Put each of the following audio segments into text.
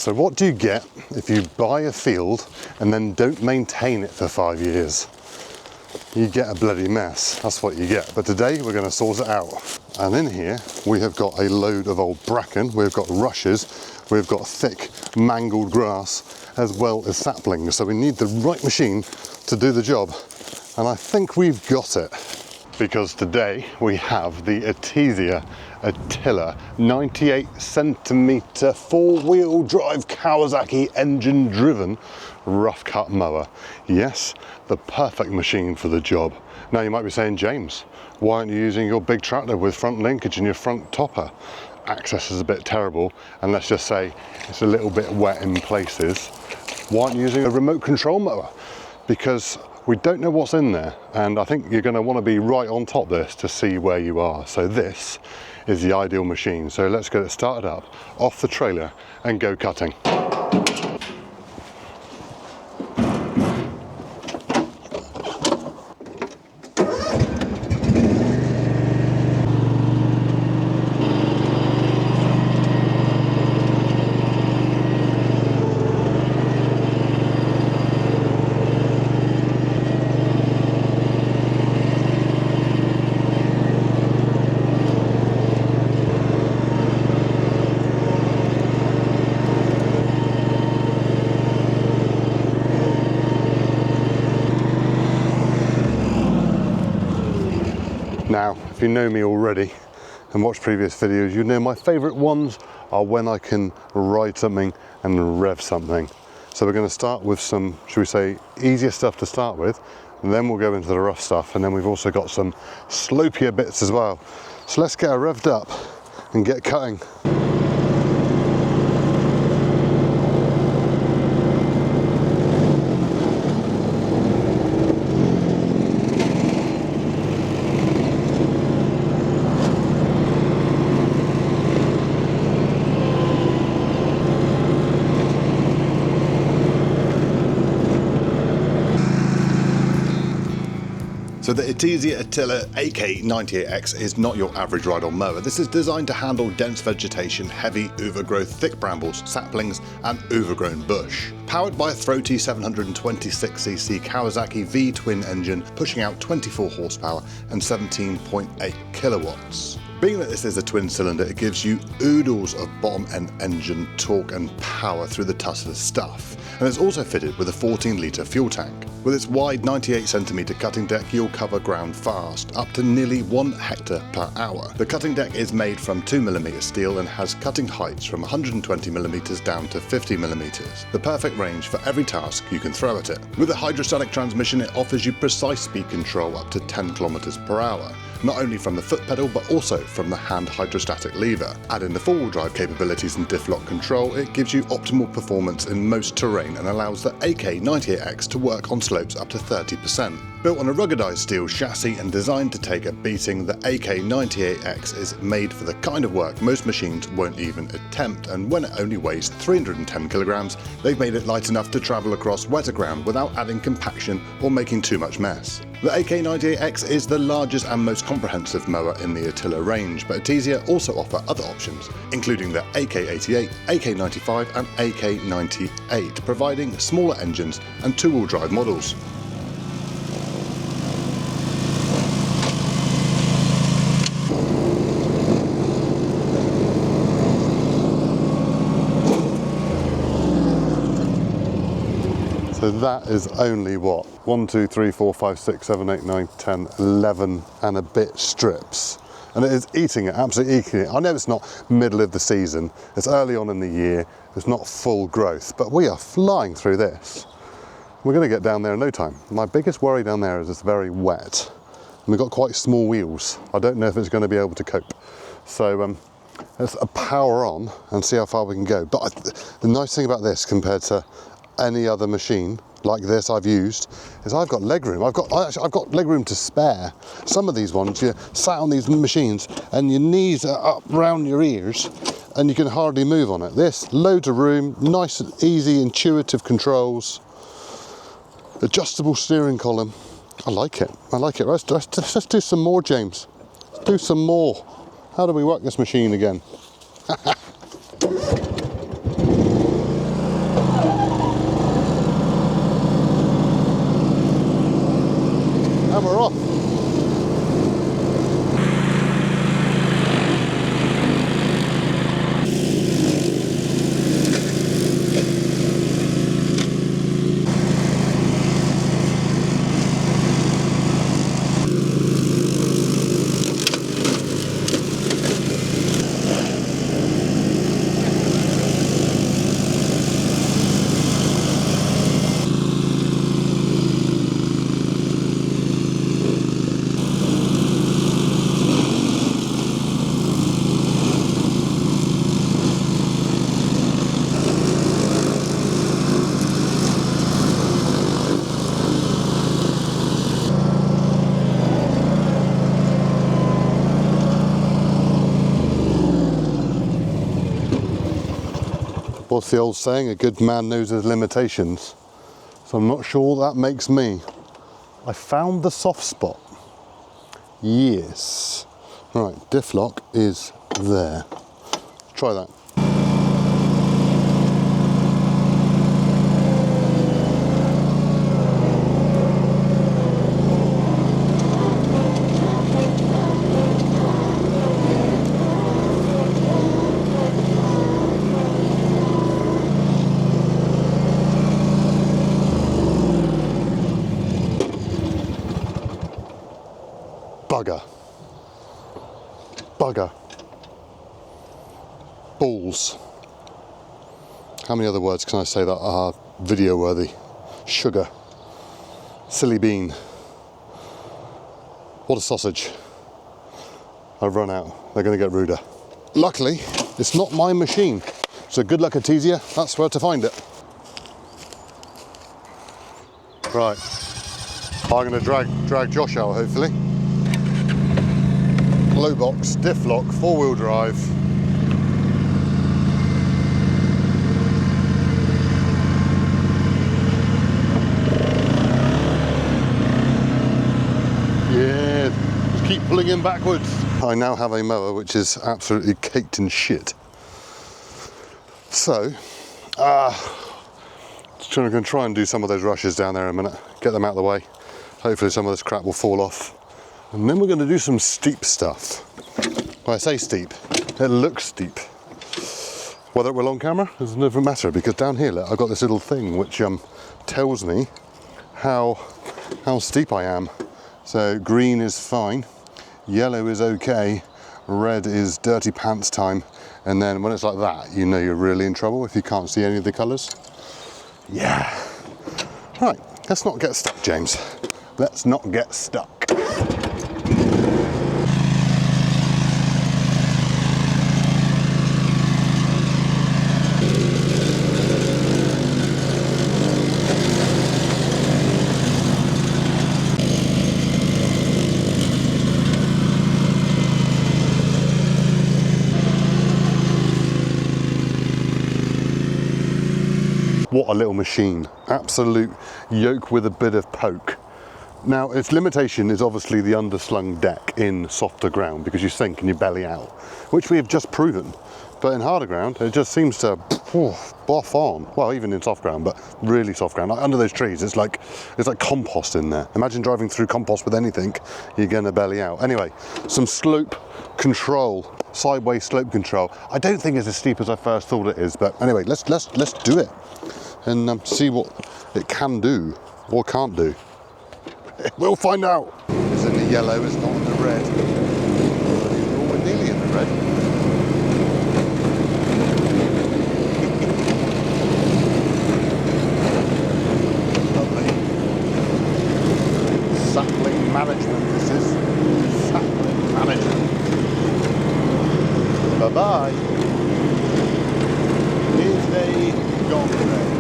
So what do you get if you buy a field and then don't maintain it for 5 years? You get a bloody mess. That's what you get. But today we're going to sort it out. And in here we have got a load of old bracken, we've got rushes, we've got thick mangled grass, as well as saplings. So we need the right machine to do the job. And I think we've got it. Because today we have the Etesia Atilla 98 centimeter 4-wheel drive Kawasaki engine driven rough cut mower. Yes, the perfect machine for the job. Now you might be saying, James, why aren't you using your big tractor with front linkage and your front topper? Access is a bit terrible, and let's just say it's a little bit wet in places. Why aren't you using a remote control mower? Because we don't know what's in there, and I think you're going to want to be right on top of this to see where you are. So this is the ideal machine. So let's get it started up, off the trailer, and go cutting. Now, if you know me already and watch previous videos, you know my favourite ones are when I can ride something and rev something. So we're going to start with some, should we say, easier stuff to start with, and then we'll go into the rough stuff, and then we've also got some slopier bits as well. So let's get her revved up and get cutting. So the Etesia Atilla AK98X is not your average ride-on mower. This is designed to handle dense vegetation, heavy overgrowth, thick brambles, saplings and overgrown bush. Powered by a throaty 726cc Kawasaki V twin engine pushing out 24 horsepower and 17.8 kilowatts. Being that this is a twin cylinder, it gives you oodles of bottom end engine torque and power through the tussle of stuff. And it's also fitted with a 14-litre fuel tank. With its wide 98cm cutting deck, you'll cover ground fast, up to nearly 1 hectare per hour. The cutting deck is made from 2mm steel and has cutting heights from 120mm down to 50mm. The perfect range for every task you can throw at it. With a hydrostatic transmission, it offers you precise speed control up to 10 km per hour. Not only from the foot pedal but also from the hand hydrostatic lever. Add in the 4-wheel drive capabilities and diff lock control, it gives you optimal performance in most terrain and allows the AK98X to work on slopes up to 30%. Built on a ruggedized steel chassis and designed to take a beating, the AK98X is made for the kind of work most machines won't even attempt, and when it only weighs 310 kilograms, they've made it light enough to travel across wetter ground without adding compaction or making too much mess. The AK98X is the largest and most comprehensive mower in the Atilla range, but Etesia also offer other options, including the AK88, AK95 and AK98, providing smaller engines and 2-wheel drive models. So that is only what? 1, 2, 3, 4, 5, 6, 7, 8, 9, 10, 11 and a bit strips. And it is eating it, absolutely eating it. I know it's not middle of the season, it's early on in the year, it's not full growth, but we are flying through this. We're going to get down there in no time. My biggest worry down there is it's very wet. And we've got quite small wheels. I don't know if it's going to be able to cope. So let's power on and see how far we can go. But the nice thing about this compared to any other machine like this I've used is I've got leg room. I've got leg room to spare. Some of these ones, you sat on these machines and your knees are up round your ears and you can hardly move on it. This, loads of room, nice and easy, intuitive controls, adjustable steering column. I like it. I like it. Let's do some more, James. Let's do some more. How do we work this machine again? And we're off. What's the old saying? A good man knows his limitations. So I'm not sure what that makes me. I found the soft spot. Yes. Right, diff lock is there. Try that. Bugger. Bugger. Balls. How many other words can I say that are video worthy? Sugar. Silly bean. What a sausage. I've run out. They're going to get ruder. Luckily, it's not my machine. So good luck, Etesia. That's where to find it. Right. I'm going to drag Josh out, hopefully. Low box, diff lock, 4-wheel drive. Yeah, just keep pulling him backwards. I now have a mower which is absolutely caked in shit. So, going to try and do some of those rushes down there in a minute, get them out of the way. Hopefully some of this crap will fall off. And then we're going to do some steep stuff. When I say steep, it looks steep. Whether it will on camera doesn't even matter, because down here, look, I've got this little thing which tells me how steep I am. So green is fine, yellow is okay, red is dirty pants time, and then when it's like that, you know you're really in trouble if you can't see any of the colours. Yeah. Right, let's not get stuck, James. Let's not get stuck. What a little machine. Absolute yoke with a bit of poke. Now, its limitation is obviously the underslung deck in softer ground, because you sink and you belly out, which we have just proven. But in harder ground, it just seems to boff on. Well, even in soft ground, but really soft ground. Like under those trees, it's like compost in there. Imagine driving through compost with anything, you're gonna belly out. Anyway, some slope control, sideways slope control. I don't think it's as steep as I first thought it is, but anyway, let's do it and see what it can do or can't do. We'll find out. It's in the yellow, it's not in the red. Oh, we're nearly in the red. Lovely. Sapling management, this is. Sapling management. Bye-bye. Here's a gone red.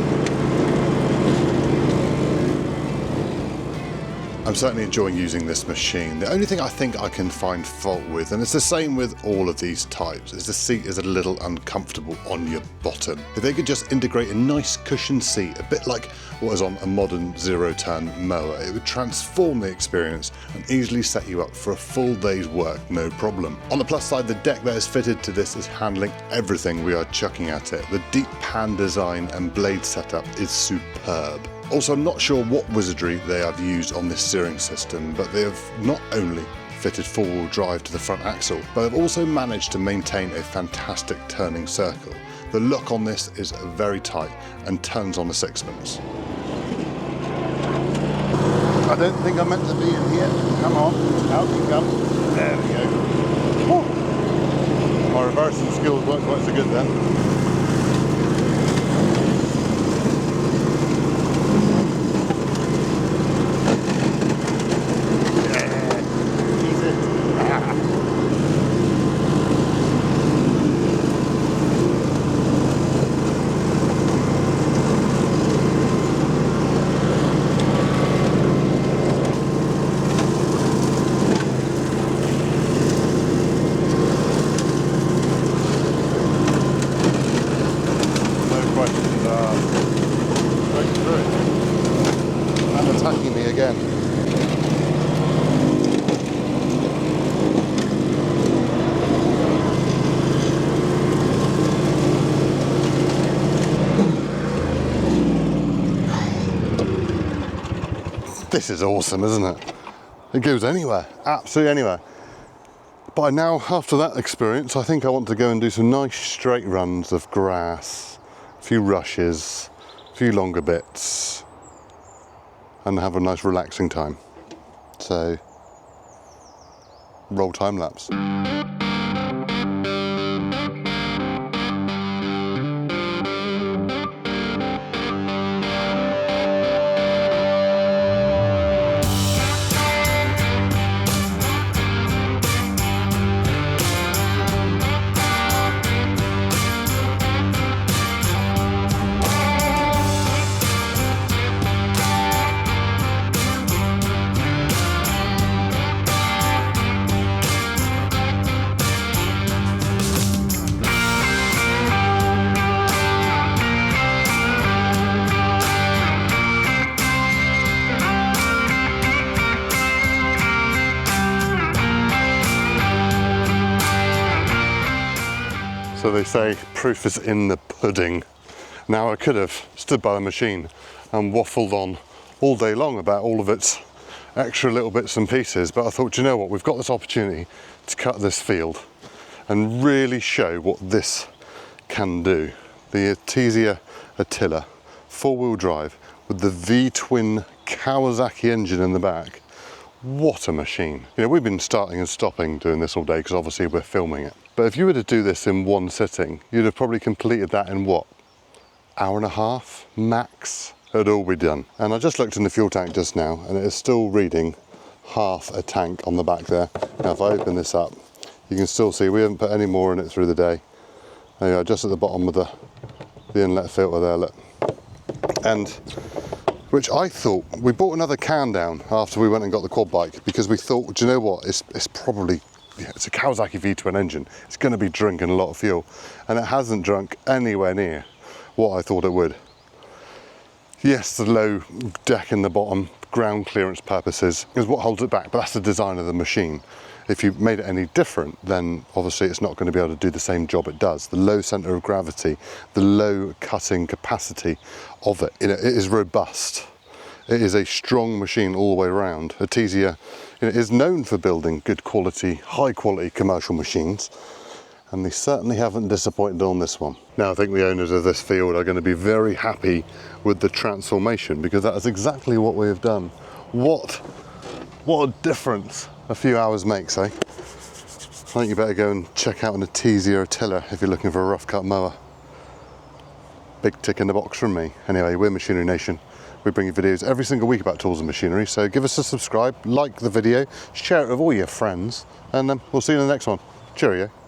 I'm certainly enjoying using this machine. The only thing I think I can find fault with, and it's the same with all of these types, is the seat is a little uncomfortable on your bottom. If they could just integrate a nice cushioned seat, a bit like what is on a modern zero-turn mower, it would transform the experience and easily set you up for a full day's work, no problem. On the plus side, the deck that is fitted to this is handling everything we are chucking at it. The deep pan design and blade setup is superb. Also, I'm not sure what wizardry they have used on this steering system, but they have not only fitted four-wheel drive to the front axle, but they've also managed to maintain a fantastic turning circle. The look on this is very tight and turns on a sixpence. I don't think I'm meant to be in here. Come on, out you come. There we go. Woo. My reversing skills weren't quite so good then. Attacking me again. This is awesome, isn't it? It goes anywhere, absolutely anywhere. But now, after that experience, I think I want to go and do some nice straight runs of grass, a few rushes, a few longer bits, and have a nice relaxing time. So, roll time lapse. So they say proof is in the pudding. Now I could have stood by the machine and waffled on all day long about all of its extra little bits and pieces, but I thought, you know what, we've got this opportunity to cut this field and really show what this can do. The Etesia Atilla four-wheel drive with the V-twin Kawasaki engine in the back. What a machine. You know, we've been starting and stopping doing this all day because obviously we're filming it. But if you were to do this in one sitting, you'd have probably completed that in what? Hour and a half, max? It'd all be done. And I just looked in the fuel tank just now and it is still reading half a tank on the back there. Now if I open this up, you can still see we haven't put any more in it through the day. There you are, just at the bottom of the inlet filter there, look. And which I thought, we bought another can down after we went and got the quad bike because we thought, do you know what, it's probably, yeah, it's a Kawasaki V-twin engine, it's going to be drinking a lot of fuel, and it hasn't drunk anywhere near what I thought it would. Yes, the low deck in the bottom, ground clearance purposes, is what holds it back, but that's the design of the machine. If you made it any different, then obviously it's not going to be able to do the same job it does. The low centre of gravity, the low cutting capacity of it, you know, it is robust. It is a strong machine all the way around. Etesia, you know, is known for building good quality, high quality commercial machines, and they certainly haven't disappointed on this one. Now I think the owners of this field are going to be very happy with the transformation because that is exactly what we have done. What a difference a few hours makes, eh? I think you better go and check out an Etesia Atilla if you're looking for a rough cut mower. Big tick in the box from me. Anyway, we're Machinery Nation. We bring you videos every single week about tools and machinery, so give us a subscribe, like the video, share it with all your friends, and we'll see you in the next one. Cheerio.